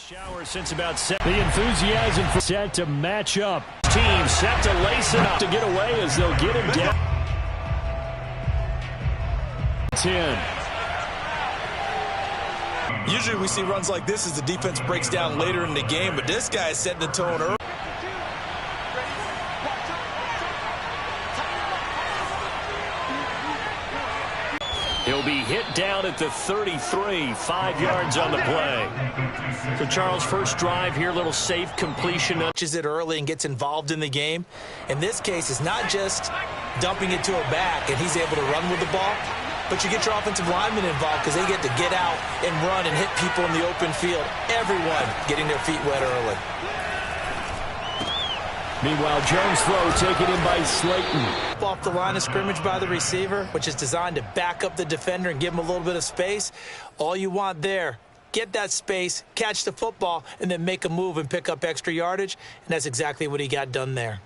Shower since about 7. The enthusiasm for set to match up. Team set to lace it up to get away as they'll get him down. 10. Usually we see runs like this as the defense breaks down later in the game, but this guy is setting the tone early. He'll be hit down at the 33, 5 yards on the play. So Charles, first drive here, little safe completion. Touches it early and gets involved in the game. In this case, it's not just dumping it to a back and he's able to run with the ball, but you get your offensive linemen involved because they get to get out and run and hit people in the open field. Everyone getting their feet wet early. Meanwhile, Jones' throw taken in by Slayton. Off the line of scrimmage by the receiver, which is designed to back up the defender and give him a little bit of space. All you want there, get that space, catch the football, and then make a move and pick up extra yardage. And that's exactly what he got done there.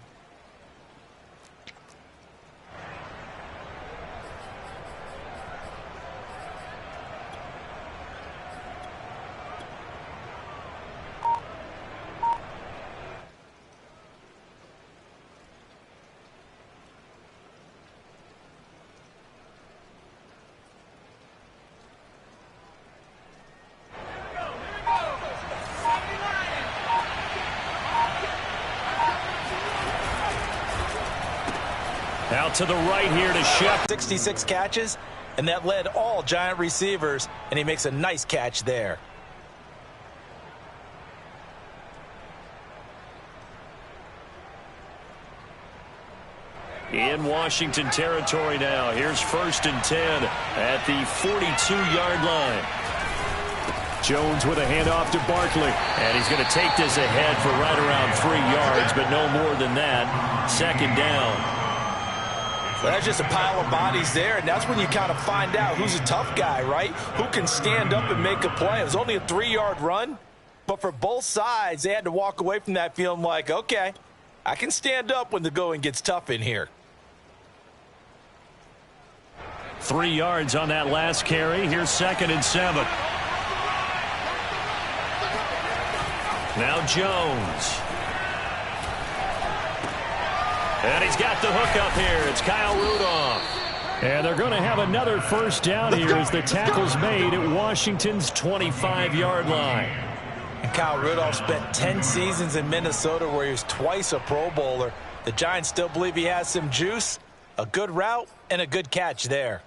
Out to the right here to Shep. 66 catches, and that led all Giant receivers, and he makes a nice catch there. In Washington territory now. Here's 1st and 10 at the 42-yard line. Jones with a handoff to Barkley. And he's going to take this ahead for right around 3 yards, but no more than that. 2nd down. Well, that's just a pile of bodies there, and that's when you kind of find out who's a tough guy, right? Who can stand up and make a play. It was only a 3-yard run, but for both sides, they had to walk away from that feeling like, okay, I can stand up when the going gets tough in here. 3 yards on that last carry. Here's 2nd and 7. Now Jones. And he's got the hook up here. It's Kyle Rudolph. And they're going to have another 1st down here as the tackle's made at Washington's 25-yard line. And Kyle Rudolph spent 10 seasons in Minnesota where he was twice a Pro Bowler. The Giants still believe he has some juice, a good route, and a good catch there.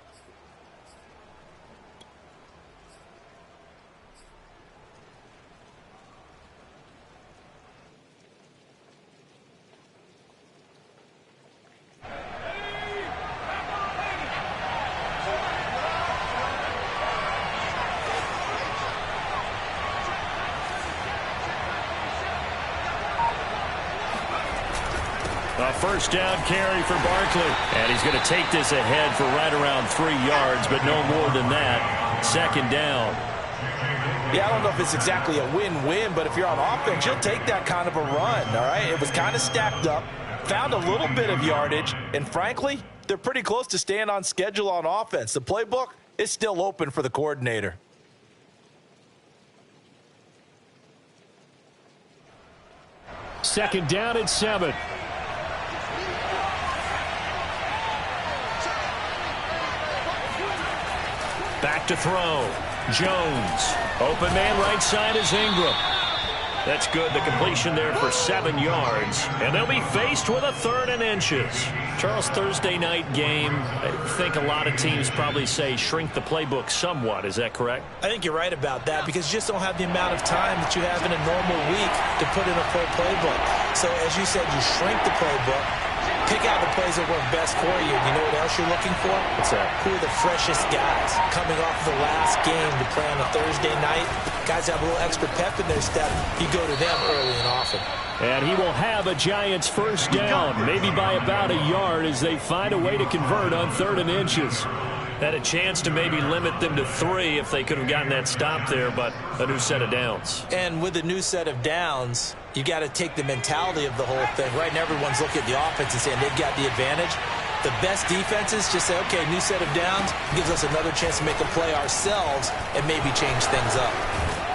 A 1st down carry for Barkley. And he's going to take this ahead for right around 3 yards, but no more than that. 2nd down. Yeah, I don't know if it's exactly a win-win, but if you're on offense, you'll take that kind of a run, all right? It was kind of stacked up, found a little bit of yardage, and frankly, they're pretty close to staying on schedule on offense. The playbook is still open for the coordinator. Second down and 7. Back to throw. Jones. Open man right side is Ingram. That's good. The completion there for 7 yards. And they'll be faced with a 3rd and inches. Charles, Thursday night game, I think a lot of teams probably say shrink the playbook somewhat. Is that correct? I think you're right about that because you just don't have the amount of time that you have in a normal week to put in a full playbook. So as you said, you shrink the playbook. Pick out the plays that work best for you. You know what else you're looking for? What's that? Who are the freshest guys coming off the last game to play on a Thursday night? Guys have a little extra pep in their step. You go to them early and often. And he will have a Giants 1st down, maybe by about a yard as they find a way to convert on 3rd and inches. Had a chance to maybe limit them to 3 if they could have gotten that stop there, but a new set of downs. And with a new set of downs, you got to take the mentality of the whole thing. Right now, everyone's looking at the offense and saying they've got the advantage. The best defenses just say, okay, new set of downs gives us another chance to make a play ourselves and maybe change things up.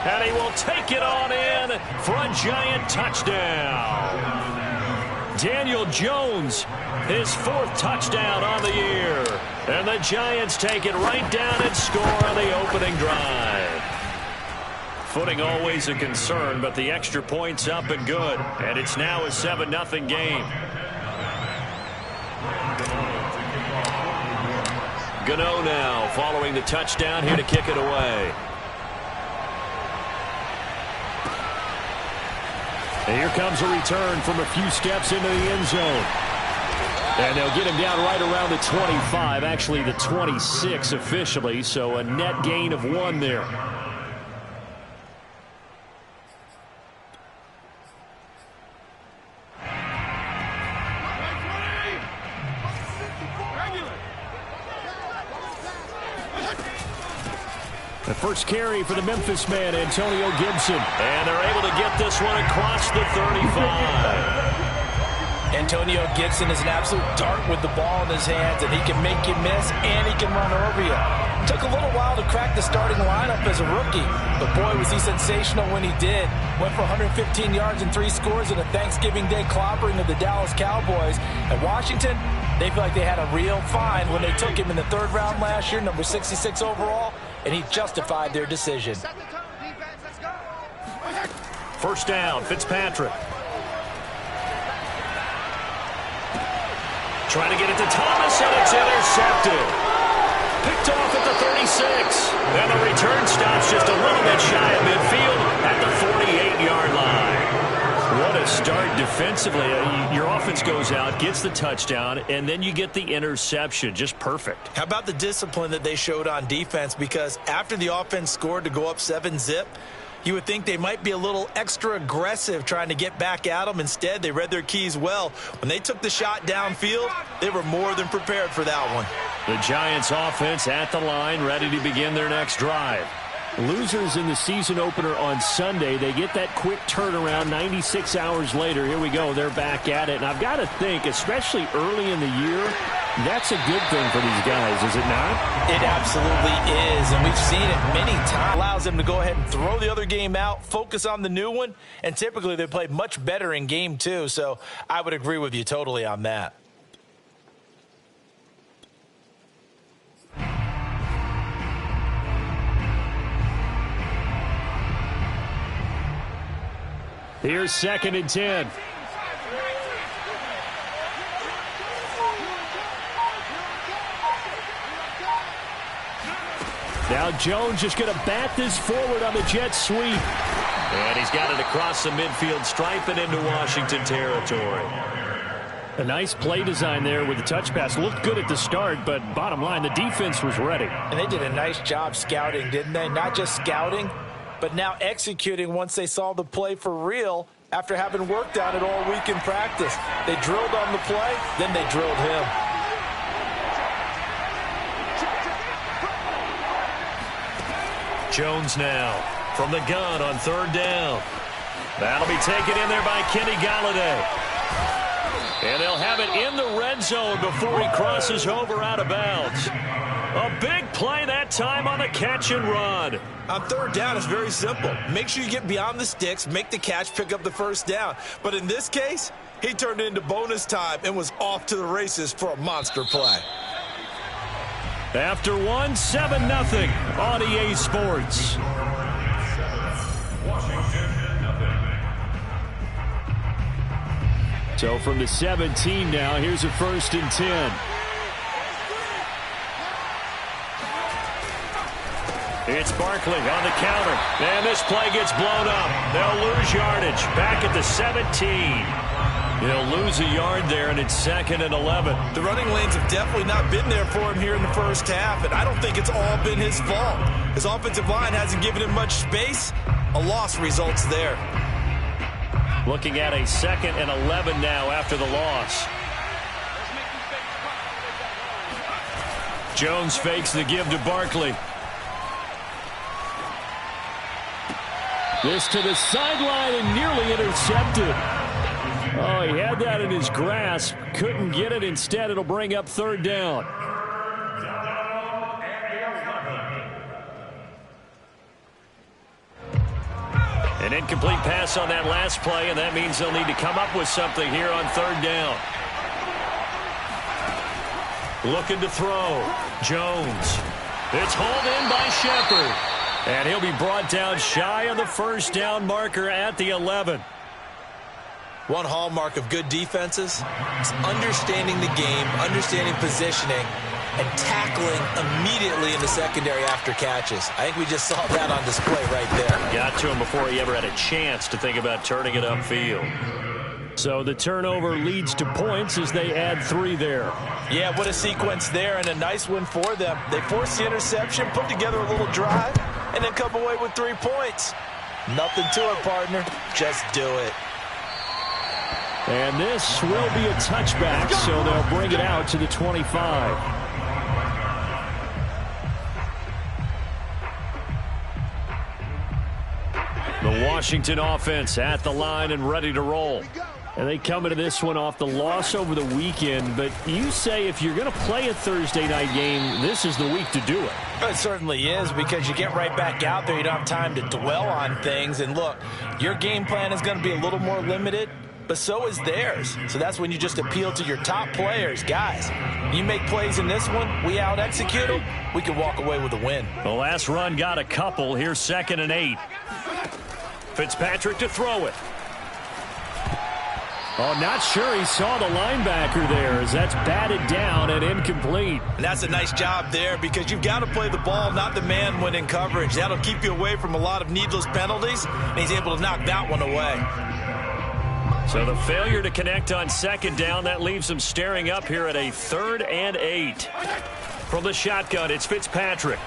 And he will take it on in. for a Giant touchdown. Daniel Jones, his 4th touchdown on the year. And the Giants take it right down and score on the opening drive. Footing always a concern, but the extra point's up and good. And it's now a 7-0 game. Gano now following the touchdown, here to kick it away. And here comes a return from a few steps into the end zone. And they'll get him down right around the 25, actually the 26 officially, so a net gain of 1 there. The first carry for the Memphis man, Antonio Gibson. And they're able to get this one across the 35. Antonio Gibson is an absolute dart with the ball in his hands, and he can make you miss, and he can run over you. Took a little while to crack the starting lineup as a rookie, but boy, was he sensational when he did. Went for 115 yards and 3 scores in a Thanksgiving Day clobbering of the Dallas Cowboys. And Washington, they feel like they had a real find when they took him in the 3rd round last year, number 66 overall, and he justified their decision. First down, Fitzpatrick. Trying to get it to Thomas, and it's intercepted. Picked off at the 36. And the return stops just a little bit shy of midfield at the 48-yard line. What a start defensively. Your offense goes out, gets the touchdown, and then you get the interception. Just perfect. How about the discipline that they showed on defense? Because after the offense scored to go up 7-zip, you would think they might be a little extra aggressive trying to get back at them. Instead, they read their keys well. When they took the shot downfield, they were more than prepared for that one. The Giants offense at the line, ready to begin their next drive. Losers in the season opener on Sunday, they get that quick turnaround 96 hours later. Here we go. They're back at it. And I've got to think, especially early in the year, that's a good thing for these guys, is it not? It absolutely is, and we've seen it many times. Allows them to go ahead and throw the other game out, focus on the new one, and typically they play much better in game 2, so I would agree with you totally on that. Here's 2nd and 10. Now Jones just going to bat this forward on the jet sweep. And he's got it across the midfield stripe and into Washington territory. A nice play design there with the touch pass. Looked good at the start, but bottom line, the defense was ready. And they did a nice job scouting, didn't they? Not just scouting, but now executing once they saw the play for real after having worked on it all week in practice. They drilled on the play, then they drilled him. Jones now from the gun on 3rd down. That'll be taken in there by Kenny Golladay. And they'll have it in the red zone before he crosses over out of bounds. A big play that time on the catch and run. On 3rd down, it's very simple. Make sure you get beyond the sticks, make the catch, pick up the 1st down. But in this case, he turned it into bonus time and was off to the races for a monster play. After 1, 7-0 on EA Sports. So from the 17 now, here's a 1st and 10. It's Barkley on the counter. And this play gets blown up. They'll lose yardage. Back at the 17. They'll lose a yard there, and it's 2nd and 11. The running lanes have definitely not been there for him here in the first half, and I don't think it's all been his fault. His offensive line hasn't given him much space. A loss results there. Looking at a 2nd and 11 now after the loss. Jones fakes the give to Barkley. This to the sideline and nearly intercepted. Oh, he had that in his grasp. Couldn't get it. Instead, it'll bring up 3rd down. An incomplete pass on that last play, and that means they'll need to come up with something here on third down. Looking to throw. Jones. It's hauled in by Shepard. And he'll be brought down shy of the first down marker at the 11. One hallmark of good defenses is understanding the game, understanding positioning, and tackling immediately in the secondary after catches. I think we just saw that on display right there. Got to him before he ever had a chance to think about turning it upfield. So the turnover leads to points as they add 3 there. Yeah, what a sequence there, and a nice one for them. They forced the interception, put together a little drive, and then come away with 3 points. Nothing to it, partner. Just do it. And this will be a touchback, so they'll bring it out to the 25. The Washington offense at the line and ready to roll. And they come into this one off the loss over the weekend. But you say if you're going to play a Thursday night game, this is the week to do it. It certainly is, because you get right back out there. You don't have time to dwell on things. And look, your game plan is going to be a little more limited, but so is theirs. So that's when you just appeal to your top players. Guys, you make plays in this one, we out-execute them, we can walk away with a win. The last run got a couple. Here's 2nd and 8. Fitzpatrick to throw it. Oh, not sure he saw the linebacker there as that's batted down and incomplete. And that's a nice job there, because you've got to play the ball, not the man when in coverage. That'll keep you away from a lot of needless penalties, and he's able to knock that one away. So the failure to connect on 2nd down, that leaves him staring up here at a 3rd and 8. From the shotgun, it's Fitzpatrick.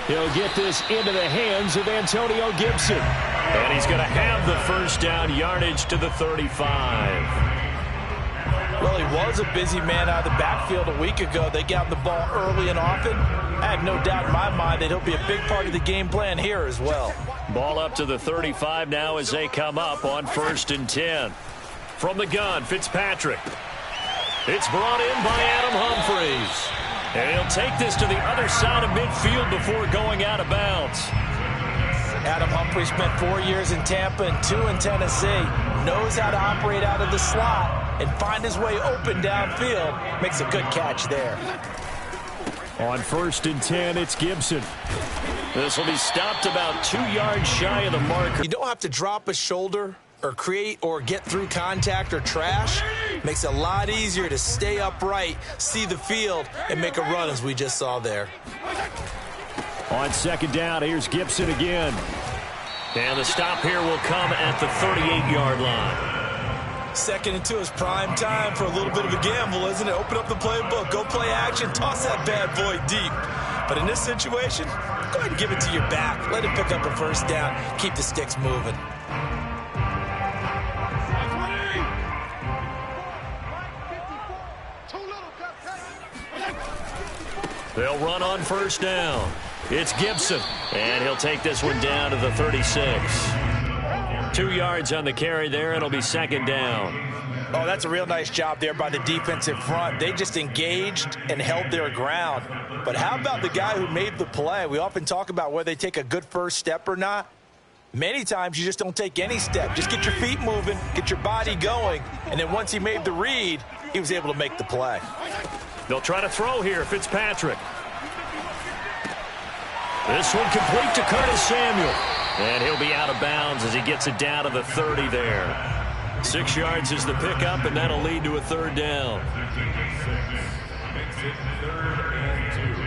He'll get this into the hands of Antonio Gibson. And he's going to have the first down, yardage to the 35. Well, he was a busy man out of the backfield a week ago. They got the ball early and often. I have no doubt in my mind that he'll be a big part of the game plan here as well. Ball up to the 35 now as they come up on 1st and 10. From the gun, Fitzpatrick. It's brought in by Adam Humphries. And he'll take this to the other side of midfield before going out of bounds. Adam Humphries spent 4 years in Tampa and 2 in Tennessee. Knows how to operate out of the slot and find his way open downfield. Makes a good catch there. On 1st and 10, it's Gibson. This will be stopped about 2 yards shy of the marker. You don't have to drop a shoulder or create or get through contact or trash. Makes it a lot easier to stay upright, see the field, and make a run as we just saw there. On 2nd down, here's Gibson again. And the stop here will come at the 38-yard line. 2nd and 2 is prime time for a little bit of a gamble, isn't it? Open up the playbook, go play action, toss that bad boy deep. But in this situation, go ahead and give it to your back. Let him pick up a first down. Keep the sticks moving. They'll run on 1st down. It's Gibson, and he'll take this one down to the 36. 2 yards on the carry there, and it'll be 2nd down. Oh, that's a real nice job there by the defensive front. They just engaged and held their ground. But how about the guy who made the play? We often talk about whether they take a good first step or not. Many times you just don't take any step. Just get your feet moving, get your body going, and then once he made the read, he was able to make the play. They'll try to throw here, Fitzpatrick. This one complete to Curtis Samuel. And he'll be out of bounds as he gets it down to the 30 there. 6 yards is the pickup, and that'll lead to a 3rd down. Makes it 3rd and 2.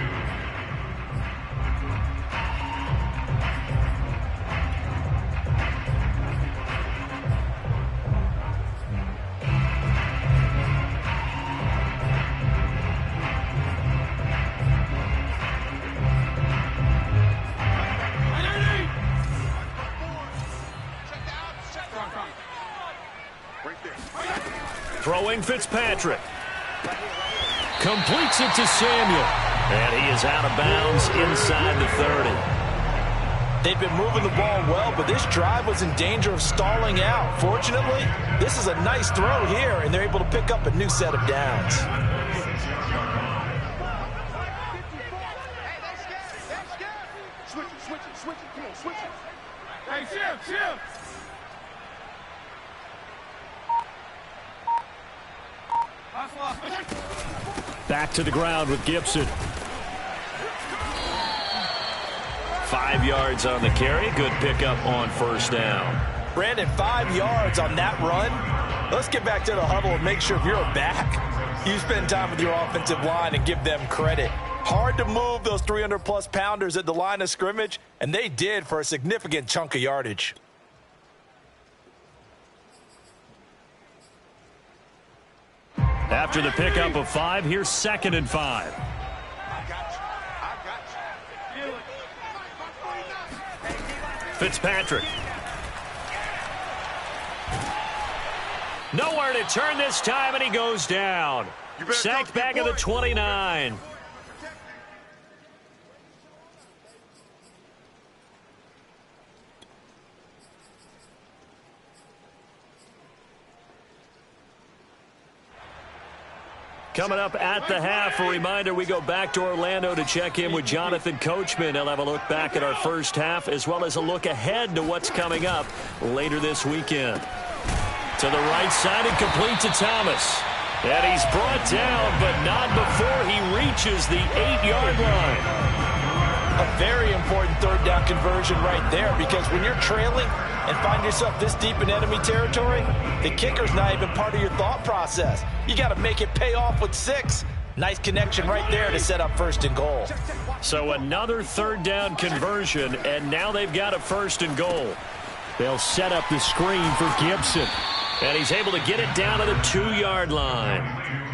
Throwing Fitzpatrick. Completes it to Samuel. And he is out of bounds inside the 30. They've been moving the ball well, but this drive was in danger of stalling out. Fortunately, this is a nice throw here, and they're able to pick up a new set of downs. Back to the ground with Gibson. 5 yards on the carry. Good pickup on first down. Brandon, 5 yards on that run. Let's get back to the huddle and make sure if you're a back, you spend time with your offensive line and give them credit. Hard to move those 300-plus pounders at the line of scrimmage, and they did for a significant chunk of yardage. After the pickup of 5, here's 2nd and 5. Fitzpatrick. Nowhere to turn this time, and he goes down. Sacked back at the 29. Coming up at the half, a reminder, we go back to Orlando to check in with Jonathan Coachman. He'll have a look back at our first half as well as a look ahead to what's coming up later this weekend. To the right side and complete to Thomas. And he's brought down, but not before he reaches the 8-yard line. A very important third down conversion right there, because when you're trailing and find yourself this deep in enemy territory, the kicker's not even part of your thought process. You got to make it pay off with 6. Nice connection right there to set up 1st and goal. So another third down conversion, and now they've got a 1st and goal. They'll set up the screen for Gibson. And he's able to get it down to the 2-yard line.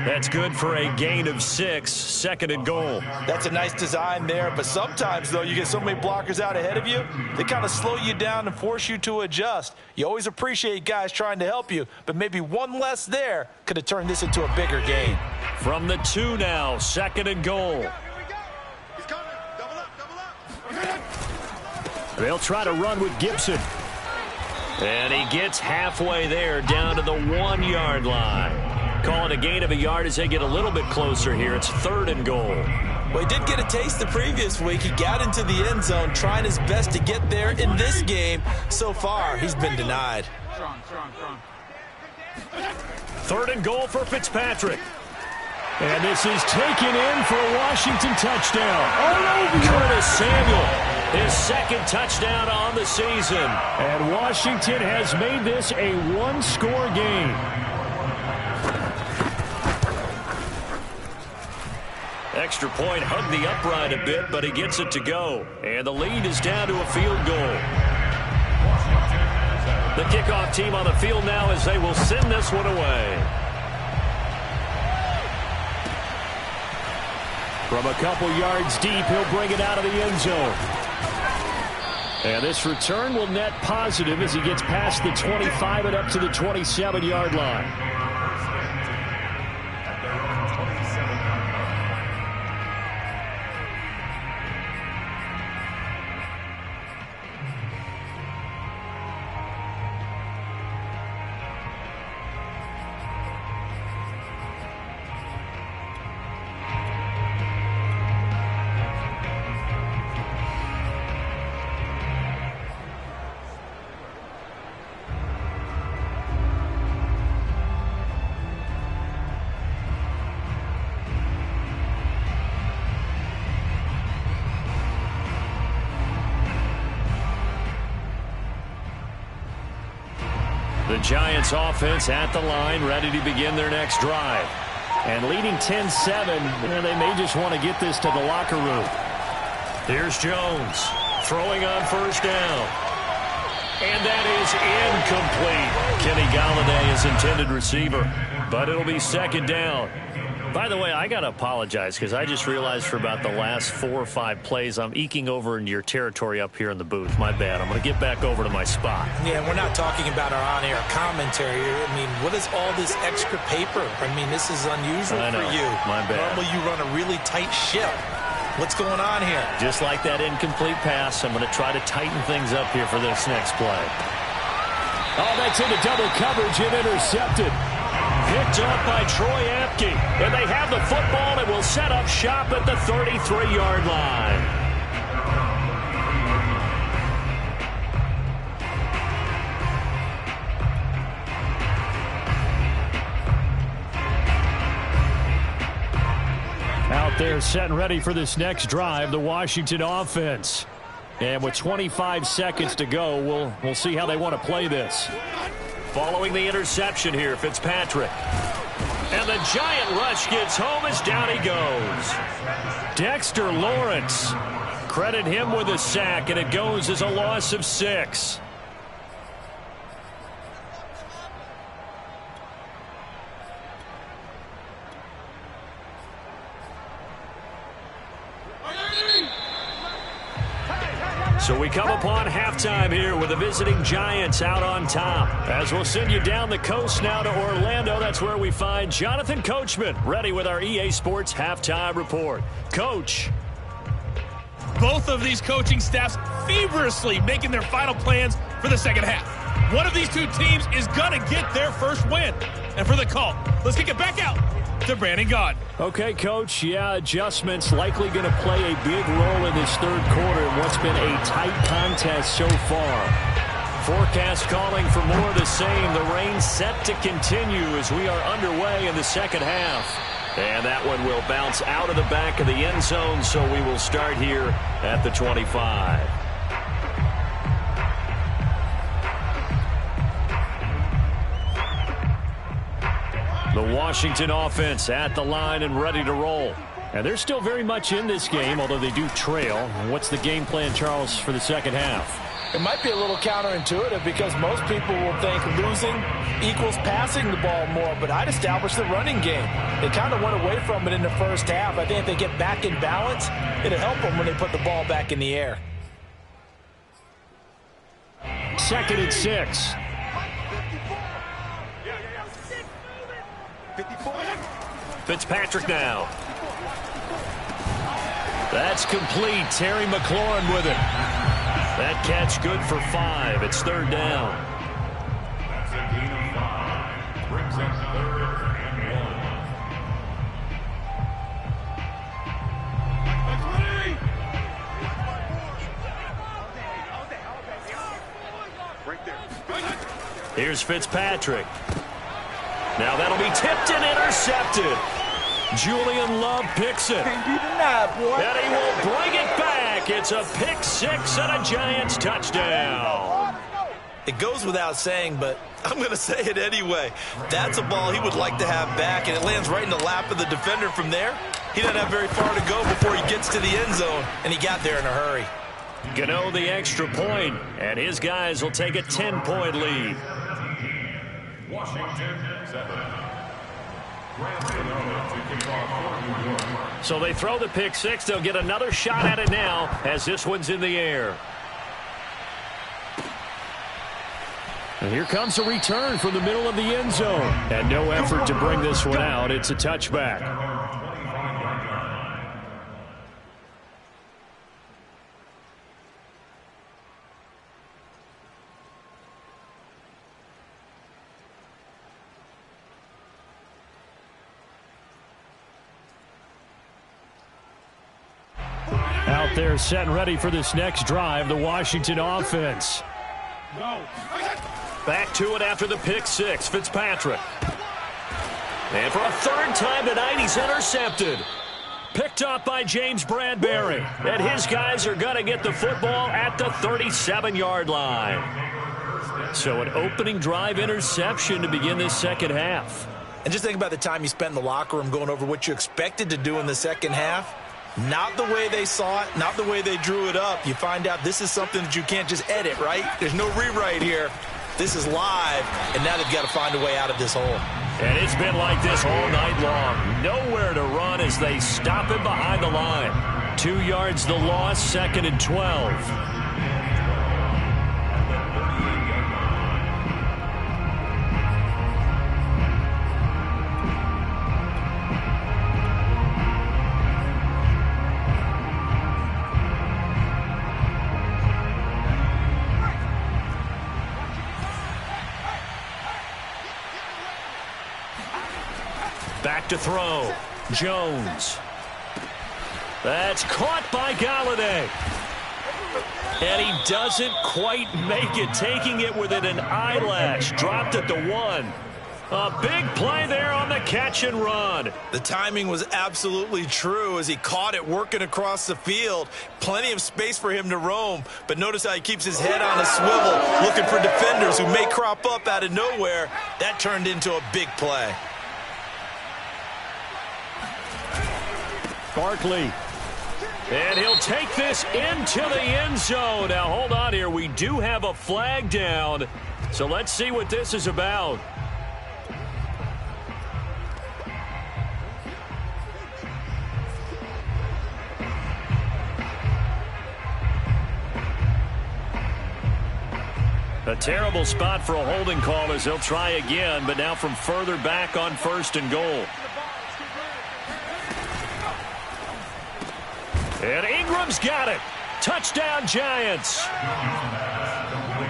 That's good for a gain of 6, 2nd and goal. That's a nice design there, but sometimes, though, you get so many blockers out ahead of you, they kind of slow you down and force you to adjust. You always appreciate guys trying to help you, but maybe one less there could have turned this into a bigger gain. From the 2 now, 2nd and goal. They'll try to run with Gibson. And he gets halfway there, down to the 1-yard line. Call it a gain of a yard as they get a little bit closer here. It's 3rd and goal. Well, he did get a taste the previous week. He got into the end zone, trying his best to get there in this game. So far, he's been denied. 3rd and goal for Fitzpatrick. And this is taken in for a Washington touchdown. Curtis Samuel. His 2nd touchdown on the season. And Washington has made this a 1-score game. Extra point hugged the upright a bit, but he gets it to go. And the lead is down to a field goal. The kickoff team on the field now as they will send this one away. From a couple yards deep, he'll bring it out of the end zone. And this return will net positive as he gets past the 25 and up to the 27-yard line. The Giants offense at the line, ready to begin their next drive. And leading 10-7, and they may just want to get this to the locker room. Here's Jones, throwing on 1st down. And that is incomplete. Kenny Golladay is intended receiver, but it'll be 2nd down. By the way, I got to apologize because I just realized for about the last 4 or 5 plays, I'm eking over into your territory up here in the booth. My bad. I'm going to get back over to my spot. Yeah, we're not talking about our on-air commentary. I mean, what is all this extra paper? I mean, this is unusual for you. My bad. Normally you run a really tight ship. What's going on here? Just like that incomplete pass, I'm going to try to tighten things up here for this next play. Oh, that's into double coverage and intercepted. Picked up by Troy Apke. And they have the football and will set up shop at the 33-yard line. Out there set and ready for this next drive, the Washington offense. And with 25 seconds to go, we'll see how they want to play this. Following the interception here, Fitzpatrick. And the giant rush gets home as down he goes. Dexter Lawrence. Credit him with a sack, and it goes as a loss of 6. So we come upon halftime here with the visiting Giants out on top. As we'll send you down the coast now to Orlando, that's where we find Jonathan Coachman ready with our EA Sports Halftime Report. Coach. Both of these coaching staffs feverishly making their final plans for the second half. One of these two teams is going to get their first win. And for the call, let's kick it back out to Brandon Gaudin. Okay, Coach. Yeah, adjustments likely going to play a big role in this third quarter in what's been a tight contest so far. Forecast calling for more of the same. The rain set to continue as we are underway in the second half. And that one will bounce out of the back of the end zone, so we will start here at the 25. The Washington offense at the line and ready to roll. And they're still very much in this game, although they do trail. What's the game plan, Charles, for the second half? It might be a little counterintuitive because most people will think losing equals passing the ball more, but I'd establish the running game. They kind of went away from it in the first half. I think if they get back in balance, it'll help them when they put the ball back in the air. 2nd and 6. Fitzpatrick now. That's complete. Terry McLaurin with it. That catch good for 5. It's 3rd down. That's a gain of 5. Brings up 3rd and 1. Here's Fitzpatrick. Now that'll be tipped and intercepted. Julian Love picks it. Can't be denied, boy. And he will bring it back. It's a pick 6 and a Giants touchdown. It goes without saying, but I'm going to say it anyway. That's a ball he would like to have back, and it lands right in the lap of the defender from there. He doesn't have very far to go before he gets to the end zone, and he got there in a hurry. Gano the extra point, and his guys will take a 10-point lead. Washington 7. So they throw the pick 6. They'll get another shot at it now as this one's in the air. And here comes a return from the middle of the end zone. And no effort to bring this one out. It's a touchback. Out there set and ready for this next drive, the Washington offense. Back to it after the pick 6, Fitzpatrick. And for a 3rd time tonight, he's intercepted. Picked up by James Bradbury. And his guys are going to get the football at the 37-yard line. So an opening drive interception to begin this second half. And just think about the time you spent in the locker room going over what you expected to do in the second half. Not the way they saw it, not the way they drew it up. You find out this is something that you can't just edit, right? There's no rewrite here. This is live, and now they've got to find a way out of this hole. And it's been like this all night long. Nowhere to run as they stop him behind the line. 2 yards the loss, 2nd and 12. Back to throw. Jones. That's caught by Galladay. And he doesn't quite make it, taking it within an eyelash. Dropped at the 1. A big play there on the catch and run. The timing was absolutely true as he caught it working across the field. Plenty of space for him to roam, but notice how he keeps his head on a swivel, looking for defenders who may crop up out of nowhere. That turned into a big play. Barkley. And he'll take this into the end zone. Now, hold on here. We do have a flag down, so let's see what this is about. A terrible spot for a holding call as they'll try again, but now from further back on 1st and goal. And Ingram's got it. Touchdown, Giants.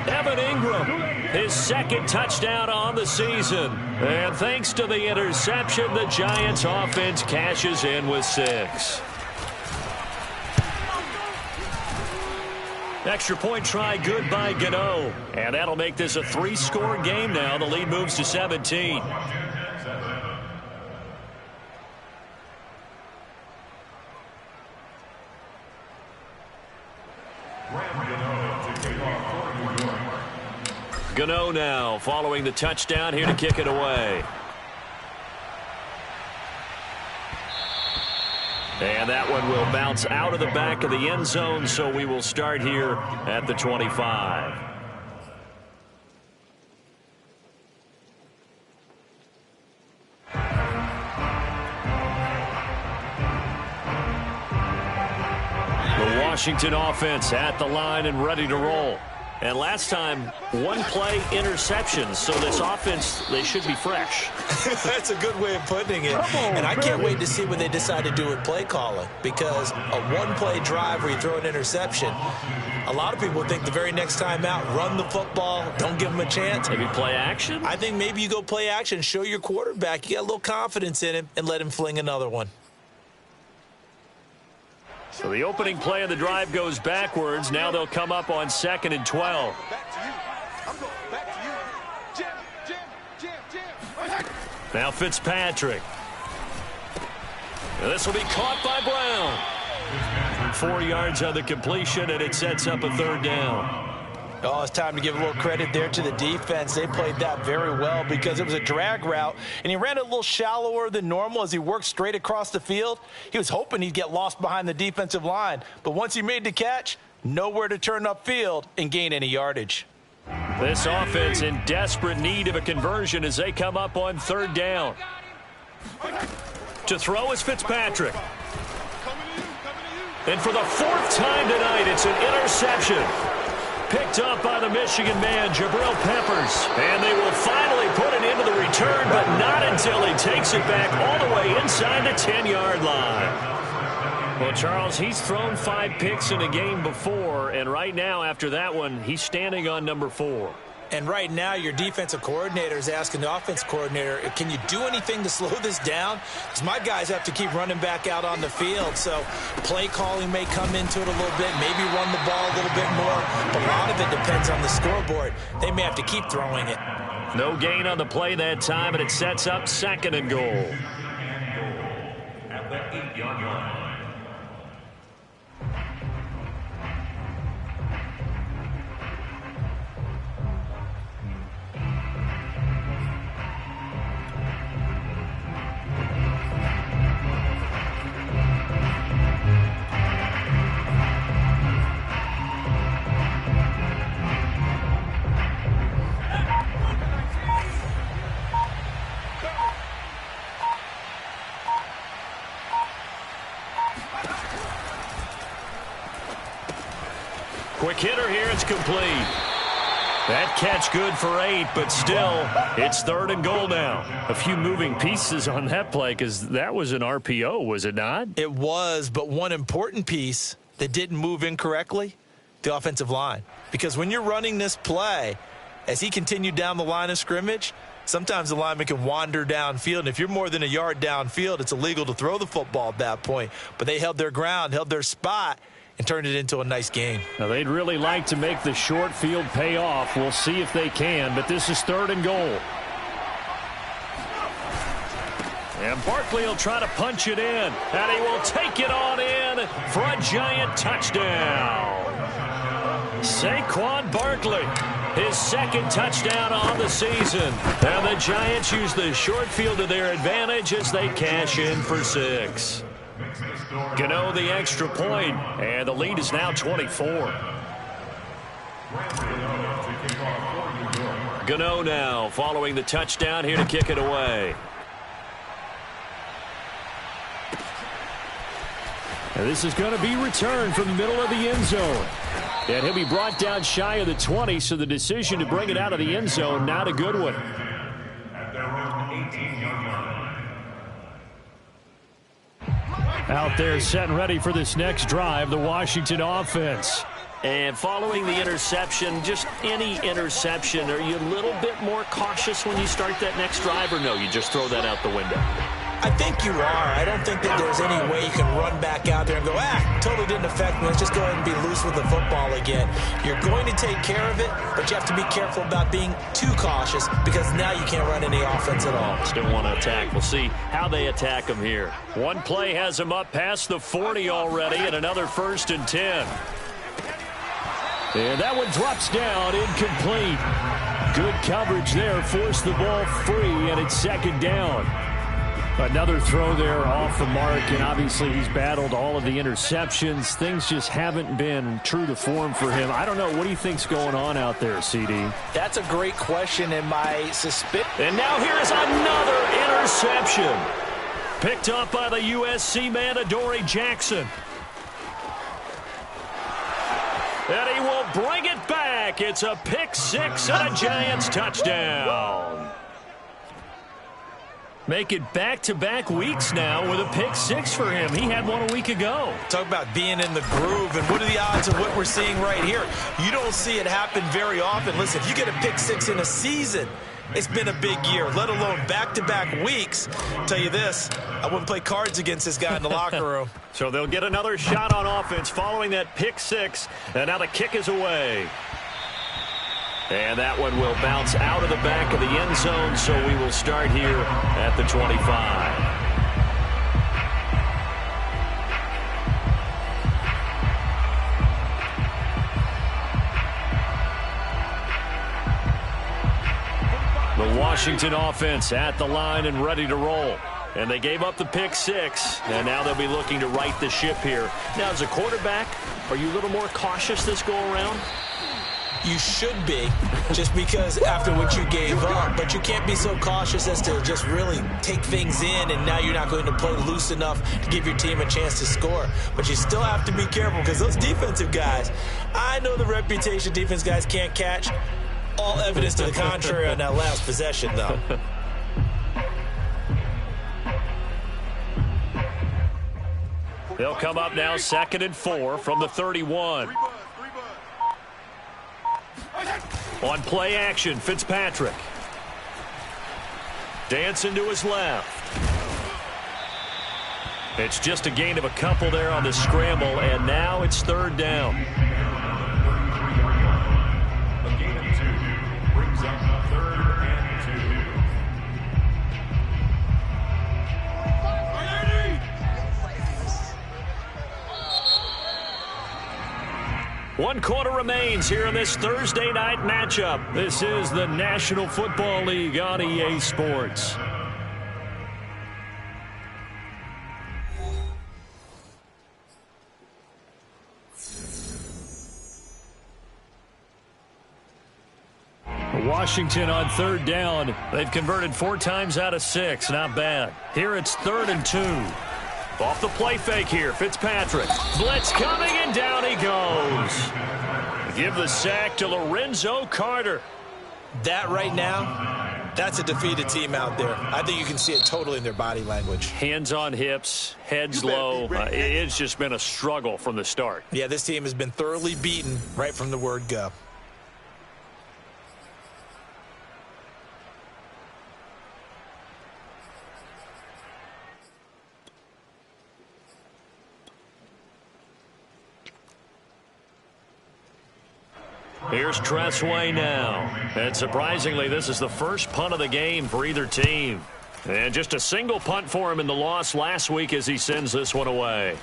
Evan Ingram, his 2nd touchdown on the season. And thanks to the interception, the Giants offense cashes in with 6. Extra point try good by Gano. And that'll make this a 3-score game now. The lead moves to 17. Gano now following the touchdown here to kick it away. And that one will bounce out of the back of the end zone, so we will start here at the 25. The Washington offense at the line and ready to roll. And last time, 1-play interceptions, so this offense, they should be fresh. That's a good way of putting it. And I can't wait to see what they decide to do with play calling, because a 1-play drive where you throw an interception, a lot of people think the very next time out, run the football, don't give them a chance. Maybe play action? I think maybe you go play action, show your quarterback you got a little confidence in him, and let him fling another one. So the opening play of the drive goes backwards. Now they'll come up on 2nd and 12. Now Fitzpatrick. And this will be caught by Brown. 4 yards on the completion, and it sets up a 3rd down. Oh, it's time to give a little credit there to the defense. They played that very well because it was a drag route, and he ran a little shallower than normal as he worked straight across the field. He was hoping he'd get lost behind the defensive line, but once he made the catch, nowhere to turn upfield and gain any yardage. This offense in desperate need of a conversion as they come up on 3rd down. To throw is Fitzpatrick. And for the 4th time tonight, it's an interception. Picked up by the Michigan man, Jabril Peppers. And they will finally put it into the return, but not until he takes it back all the way inside the 10-yard line. Well, Charles, he's thrown 5 picks in a game before, and right now, after that one, he's standing on number 4. And right now, your defensive coordinator is asking the offense coordinator, can you do anything to slow this down? Because my guys have to keep running back out on the field. So play calling may come into it a little bit, maybe run the ball a little bit more. But a lot of it depends on the scoreboard. They may have to keep throwing it. No gain on the play that time, and it sets up 2nd and goal. At the 8-yard line. Quick hitter here, it's complete. That catch good for 8, but still, it's 3rd and goal now. A few moving pieces on that play because that was an RPO, was it not? It was, but one important piece that didn't move incorrectly, the offensive line. Because when you're running this play, as he continued down the line of scrimmage, sometimes the lineman can wander downfield. And if you're more than a yard downfield, it's illegal to throw the football at that point. But they held their ground, held their spot, and turned it into a nice game. Now, they'd really like to make the short field pay off. We'll see if they can, but this is 3rd and goal. And Barkley will try to punch it in. And he will take it on in for a Giant touchdown. Saquon Barkley, his second touchdown on the season. And the Giants use the short field to their advantage as they cash in for 6. Gano the extra point, and the lead is now 24. Gano now following the touchdown here to kick it away. And this is going to be returned from the middle of the end zone. And he'll be brought down shy of the 20, so the decision to bring it out of the end zone, not a good one. Out there set and ready for this next drive, the Washington offense. And following the interception, just any interception, are you a little bit more cautious when you start that next drive, or no, you just throw that out the window? I think you are. I don't think that there's any way you can run back out there and go, totally didn't affect me. Let's just go ahead and be loose with the football again. You're going to take care of it, but you have to be careful about being too cautious because now you can't run any offense at all. Still want to attack. We'll see how they attack them here. One play has them up past the 40 already, and another 1st and 10. And that one drops down, incomplete. Good coverage there, forced the ball free, and it's 2nd down. Another throw there off the mark, and obviously he's battled all of the interceptions. Things just haven't been true to form for him. I don't know. What do you think's going on out there, CD? That's a great question, and my suspicion. And now here's another interception. Picked up by the USC man, Adoree Jackson. And he will bring it back. It's a pick 6 and a Giants touchdown. Make it back-to-back weeks now with a pick 6 for him. He had one a week ago. Talk about being in the groove, and what are the odds of what we're seeing right here? You don't see it happen very often. Listen, if you get a pick 6 in a season, it's been a big year, let alone back-to-back weeks. I'll tell you this, I wouldn't play cards against this guy in the locker room. So they'll get another shot on offense following that pick 6, and now the kick is away. And that one will bounce out of the back of the end zone, so we will start here at the 25. The Washington offense at the line and ready to roll. And they gave up the pick 6, and now they'll be looking to right the ship here. Now, as a quarterback, are you a little more cautious this go-around? You should be, just because after what you gave up. But you can't be so cautious as to just really take things in, and now you're not going to play loose enough to give your team a chance to score. But you still have to be careful because those defensive guys, I know the reputation defense guys can't catch. All evidence to the contrary on that last possession, though. They'll come up now 2nd and 4 from the 31. On play action, Fitzpatrick. Dancing to his left. It's just a gain of a couple there on the scramble, and now it's 3rd down. A gain of 2 brings up 3rd and 2. One quarter remains here in this Thursday night matchup. This is the National Football League on EA Sports. Washington on 3rd down. They've converted 4 times out of 6. Not bad. Here it's 3rd and 2. Off the play fake here, Fitzpatrick. Blitz coming, and down he goes. Give the sack to Lorenzo Carter. That right now, that's a defeated team out there. I think you can see it totally in their body language. Hands on hips, heads low. It's just been a struggle from the start. Yeah, this team has been thoroughly beaten right from the word go. Here's Tressway now. And surprisingly, this is the first punt of the game for either team. And just a single punt for him in the loss last week as he sends this one away.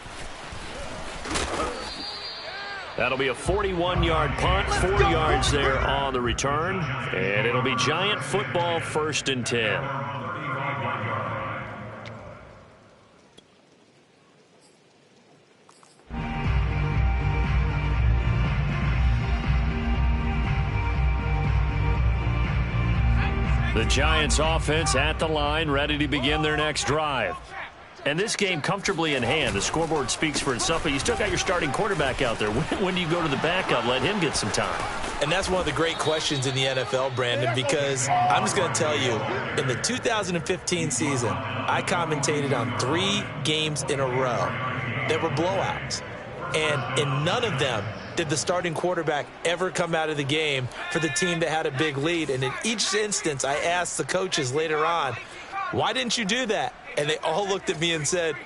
That'll be a 41-yard punt, 4 yards there on the return. And it'll be Giant football, 1st and 10. The Giants offense at the line, ready to begin their next drive. And this game comfortably in hand. The scoreboard speaks for itself, but you still got your starting quarterback out there. When do you go to the backup? Let him get some time. And that's one of the great questions in the NFL, Brandon, because I'm just going to tell you, in the 2015 season, I commentated on 3 games in a row that were blowouts. And in none of them did the starting quarterback ever come out of the game for the team that had a big lead. And in each instance, I asked the coaches later on, why didn't you do that? And they all looked at me and said,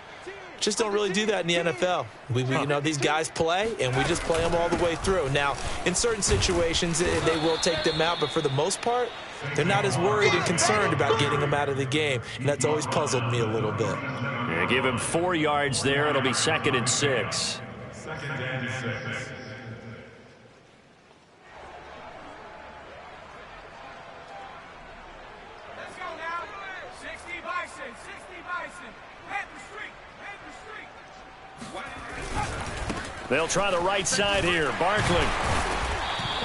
just don't really do that in the NFL. You know, these guys play, and we just play them all the way through. Now, in certain situations, they will take them out, but for the most part, they're not as worried and concerned about getting them out of the game, and that's always puzzled me a little bit. Yeah, give him 4 yards there. It'll be 2nd and 6. 2nd and 6. They'll try the right side here. Barkley.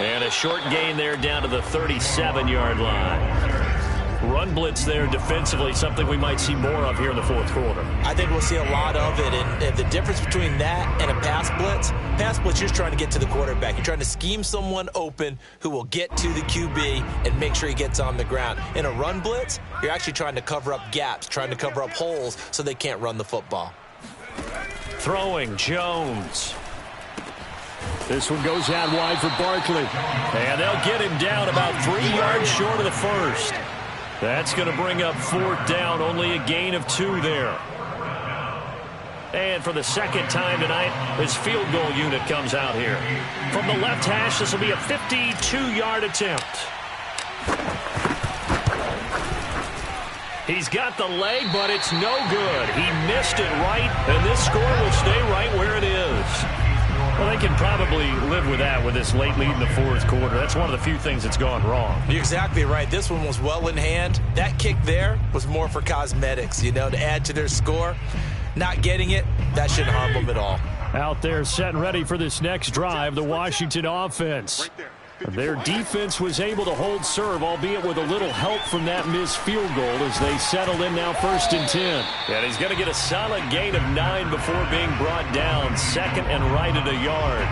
And a short gain there down to the 37-yard line. Run blitz there defensively, something we might see more of here in the 4th quarter. I think we'll see a lot of it. And the difference between that and a pass blitz, you're just trying to get to the quarterback. You're trying to scheme someone open who will get to the QB and make sure he gets on the ground. In a run blitz, you're actually trying to cover up gaps, trying to cover up holes so they can't run the football. Throwing, Jones. This one goes out wide for Barkley. And they'll get him down about 3 yards short of the first. That's going to bring up 4th down, only a gain of 2 there. And for the second time tonight, his field goal unit comes out here. From the left hash, this will be a 52-yard attempt. He's got the leg, but it's no good. He missed it right, and this score will stay right where it is. Well, they can probably live with that with this late lead in the 4th quarter. That's one of the few things that's gone wrong. You're exactly right. This one was well in hand. That kick there was more for cosmetics, you know, to add to their score. Not getting it, that shouldn't harm them at all. Out there set and ready for this next drive, the Washington offense. Their defense was able to hold serve, albeit with a little help from that missed field goal as they settle in now 1st and 10. And he's going to get a solid gain of 9 before being brought down. 2nd and right at a yard.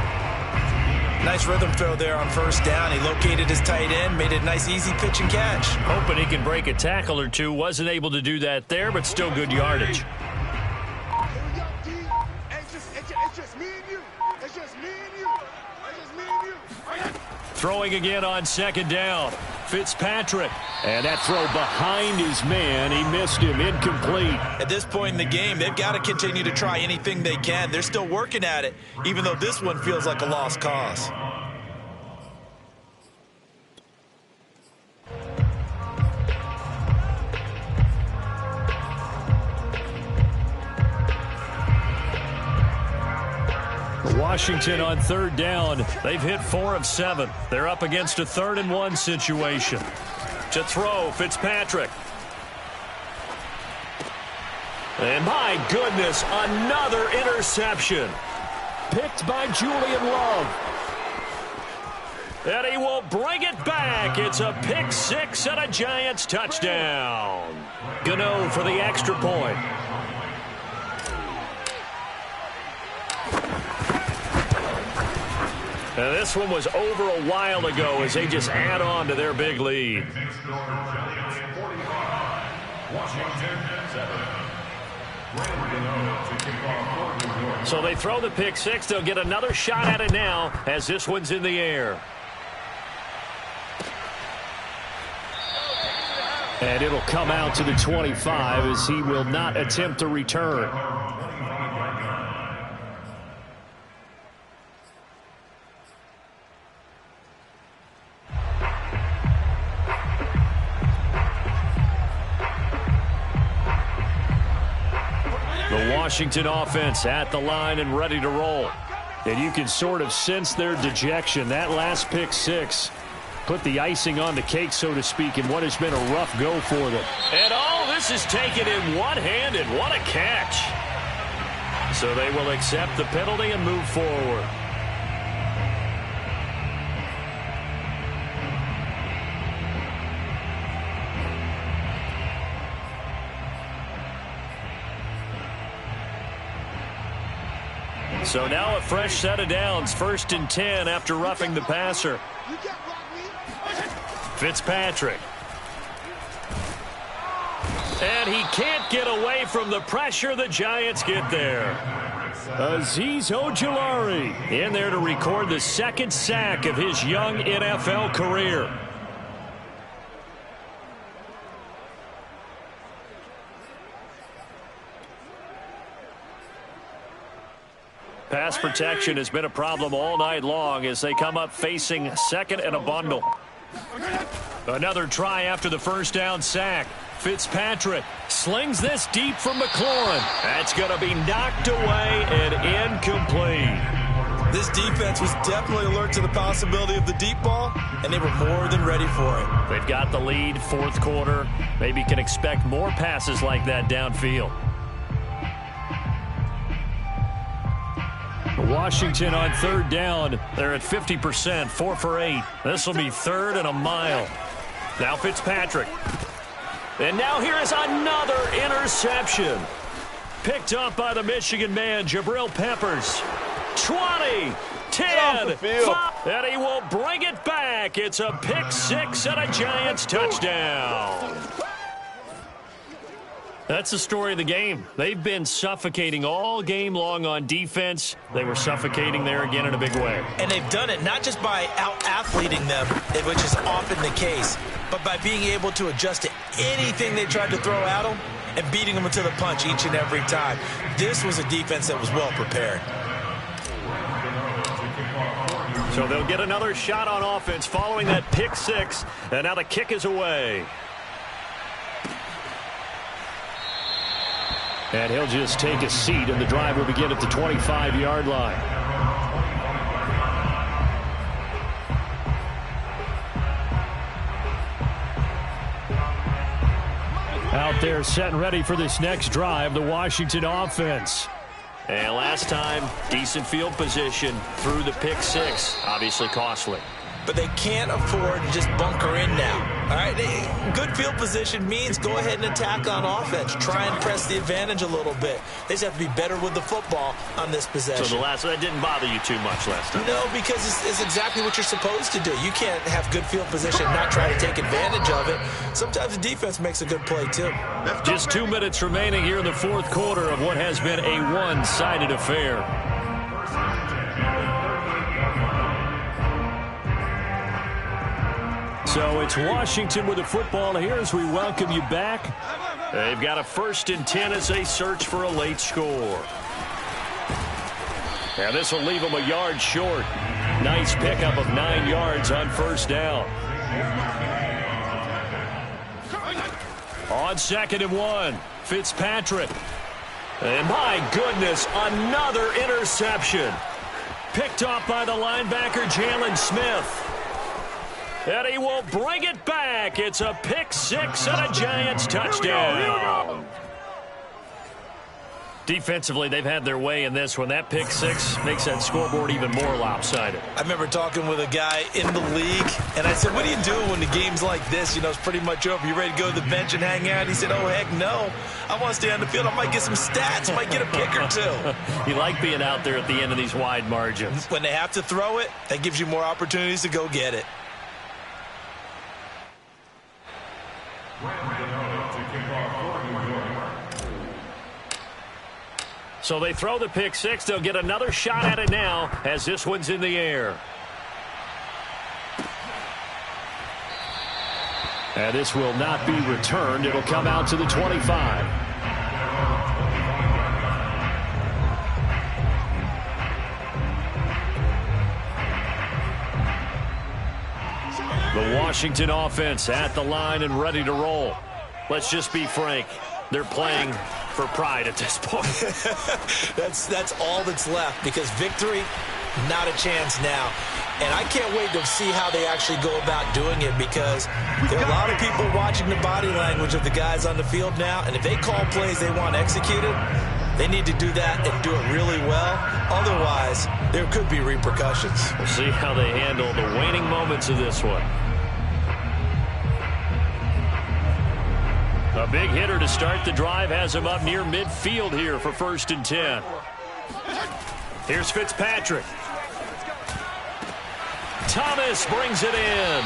Nice rhythm throw there on 1st down. He located his tight end, made a nice easy pitch and catch. Hoping he can break a tackle or two. Wasn't able to do that there, but still good yardage. Throwing again on 2nd down. Fitzpatrick. And that throw behind his man. He missed him. Incomplete. At this point in the game, they've got to continue to try anything they can. They're still working at it, even though this one feels like a lost cause. Washington on 3rd down. They've hit 4 of 7. They're up against a 3rd and 1 situation. To throw, Fitzpatrick. And my goodness, another interception. Picked by Julian Love. And he will bring it back. It's a pick 6 and a Giants touchdown. Gano for the extra point. Now this one was over a while ago as they just add on to their big lead. So they throw the pick 6. They'll get another shot at it now as this one's in the air. And it'll come out to the 25 as he will not attempt to return. Washington offense at the line and ready to roll. And you can sort of sense their dejection. That last pick six put the icing on the cake, so to speak, in what has been a rough go for them. And all this is taken in one-handed. What a catch. So they will accept the penalty and move forward. So now a fresh set of downs. 1st and 10 after roughing the passer. Fitzpatrick. And he can't get away from the pressure. The Giants get there. Azeez Ojulari in there to record the 2nd sack of his young NFL career. Pass protection has been a problem all night long as they come up facing 2nd and a bundle. Another try after the 1st down sack. Fitzpatrick slings this deep from McLaurin. That's going to be knocked away and incomplete. This defense was definitely alert to the possibility of the deep ball, and they were more than ready for it. They've got the lead, 4th quarter. Maybe can expect more passes like that downfield. Washington on 3rd down. They're at 50%, 4 for 8. This will be 3rd and a mile. Now Fitzpatrick. And now here is another interception. Picked up by the Michigan man, Jabril Peppers. 20, 10, 5, and he will bring it back. It's a pick six and a Giants touchdown. That's the story of the game. They've been suffocating all game long on defense. They were suffocating there again in a big way. And they've done it not just by out-athleting them, which is often the case, but by being able to adjust to anything they tried to throw at them and beating them to the punch each and every time. This was a defense that was well prepared. So they'll get another shot on offense following that pick six, and now the kick is away. And he'll just take a seat, and the drive will begin at the 25-yard line. Out there set and ready for this next drive, the Washington offense. And last time, decent field position through the pick six. Obviously costly. But they can't afford to just bunker in now. All right, good field position means go ahead and attack on offense. Try and press the advantage a little bit. They just have to be better with the football on this possession. So that didn't bother you too much last time? No, because it's exactly what you're supposed to do. You can't have good field position and not try to take advantage of it. Sometimes the defense makes a good play, too. Just 2 minutes remaining here in the fourth quarter of what has been a one-sided affair. So it's Washington with the football here as we welcome you back. They've got a 1st and 10 as they search for a late score. And this will leave them a yard short. Nice pickup of 9 yards on 1st down. On 2nd and 1, Fitzpatrick. And my goodness, another interception. Picked off by the linebacker, Jalen Smith. And he will bring it back. It's a pick six and a Giants touchdown. Defensively, they've had their way in this one. That pick six makes that scoreboard even more lopsided. I remember talking with a guy in the league, and I said, what do you do when the game's like this? You know, it's pretty much over. You ready to go to the bench and hang out? He said, oh, heck no. I want to stay on the field. I might get some stats. I might get a pick or two. You like being out there at the end of these wide margins. When they have to throw it, that gives you more opportunities to go get it. So they throw the pick six. They'll get another shot at it now as this one's in the air. And this will not be returned. It'll come out to the 25. The Washington offense at the line and ready to roll. Let's just be frank. They're playing for pride at this point. That's all that's left, because victory, not a chance now. And I can't wait to see how they actually go about doing it, because there are a lot of people watching the body language of the guys on the field now, and if they call plays they want executed, they need to do that and do it really well. Otherwise, there could be repercussions. We'll see how they handle the waning moments of this one. A big hitter to start the drive has him up near midfield here for 1st and 10. Here's Fitzpatrick. Thomas brings it in.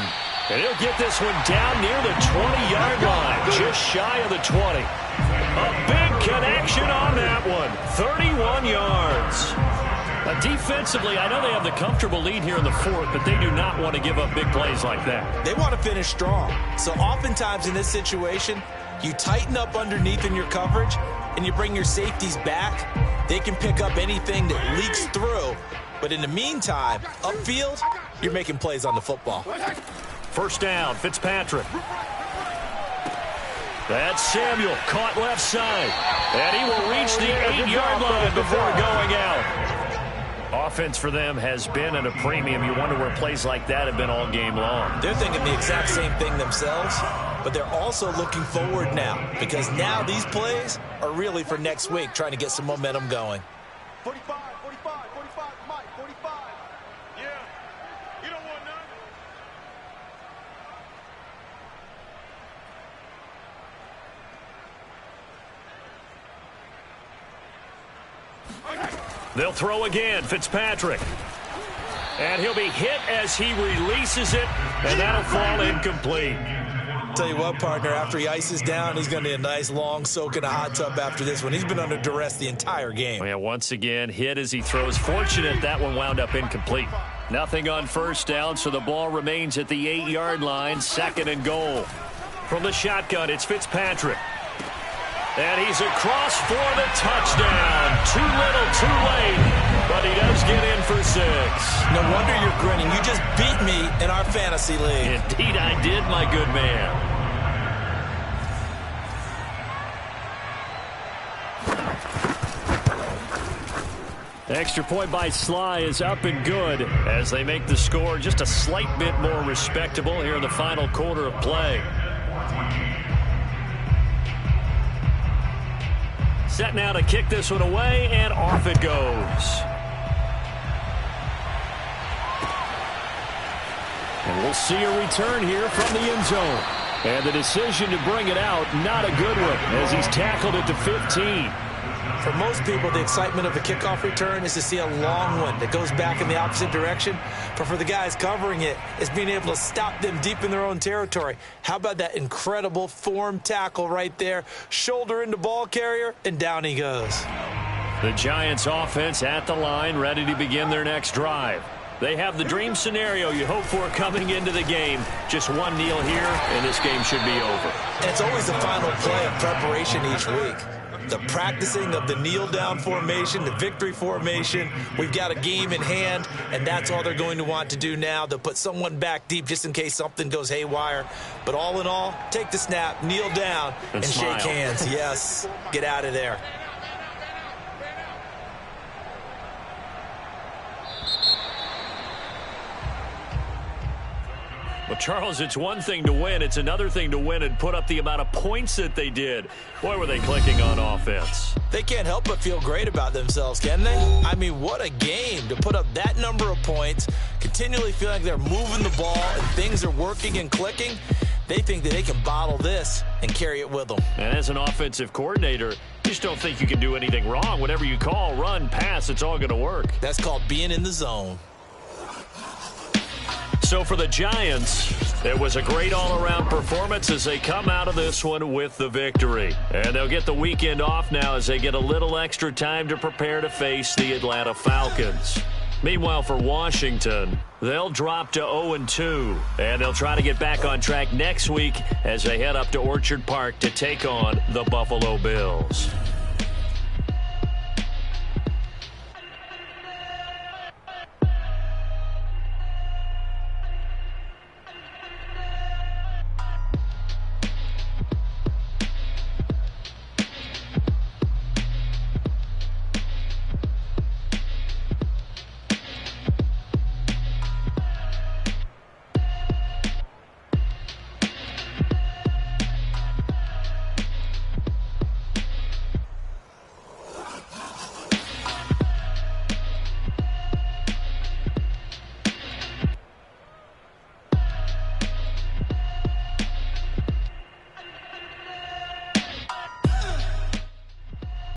And he'll get this one down near the 20-yard line, just shy of the 20. A big connection on that one, 31 yards. Defensively, I know they have the comfortable lead here in the 4th, but they do not want to give up big plays like that. They want to finish strong. So oftentimes in this situation, you tighten up underneath in your coverage, and you bring your safeties back. They can pick up anything that leaks through. But in the meantime, upfield, you're making plays on the football. 1st down, Fitzpatrick. That's Samuel, caught left side. And he will reach the 8-yard line before going out. Offense for them has been at a premium. You wonder where plays like that have been all game long. They're thinking the exact same thing themselves, but they're also looking forward now, because now these plays are really for next week, trying to get some momentum going. 45, 45, 45, Mike, 45. Yeah, you don't want none. They'll throw again, Fitzpatrick. And he'll be hit as he releases it, and that'll fall incomplete. Tell you what, partner, after he ices down, he's going to need a nice long soak in a hot tub after this one. He's been under duress the entire game. Yeah, once again, hit as he throws. Fortunate that one wound up incomplete. Nothing on 1st down, so the ball remains at the 8-yard line, 2nd and goal. From the shotgun, it's Fitzpatrick. And he's across for the touchdown. Too little, too late, but he does get in for 6. No wonder you're grinning. You just beat me in our fantasy league. Indeed I did, my good man. Extra point by Sly is up and good as they make the score just a slight bit more respectable here in the final quarter of play. Set now to kick this one away, and off it goes. And we'll see a return here from the end zone. And the decision to bring it out, not a good one, as he's tackled it to 15. For most people, the excitement of the kickoff return is to see a long one that goes back in the opposite direction. But for the guys covering it, it's being able to stop them deep in their own territory. How about that incredible form tackle right there? Shoulder into ball carrier, and down he goes. The Giants offense at the line, ready to begin their next drive. They have the dream scenario you hope for coming into the game. Just one kneel here, and this game should be over. And it's always the final play of preparation each week. The practicing of the kneel-down formation, the victory formation. We've got a game in hand, and that's all they're going to want to do now. They'll put someone back deep just in case something goes haywire. But all in all, take the snap, kneel down, and shake hands. Yes, get out of there. Well, Charles, it's one thing to win. It's another thing to win and put up the amount of points that they did. Boy, were they clicking on offense. They can't help but feel great about themselves, can they? I mean, what a game to put up that number of points, continually feel like they're moving the ball and things are working and clicking. They think that they can bottle this and carry it with them. And as an offensive coordinator, you just don't think you can do anything wrong. Whatever you call, run, pass, it's all going to work. That's called being in the zone. So for the Giants, it was a great all-around performance as they come out of this one with the victory. And they'll get the weekend off now as they get a little extra time to prepare to face the Atlanta Falcons. Meanwhile, for Washington, they'll drop to 0-2, and they'll try to get back on track next week as they head up to Orchard Park to take on the Buffalo Bills.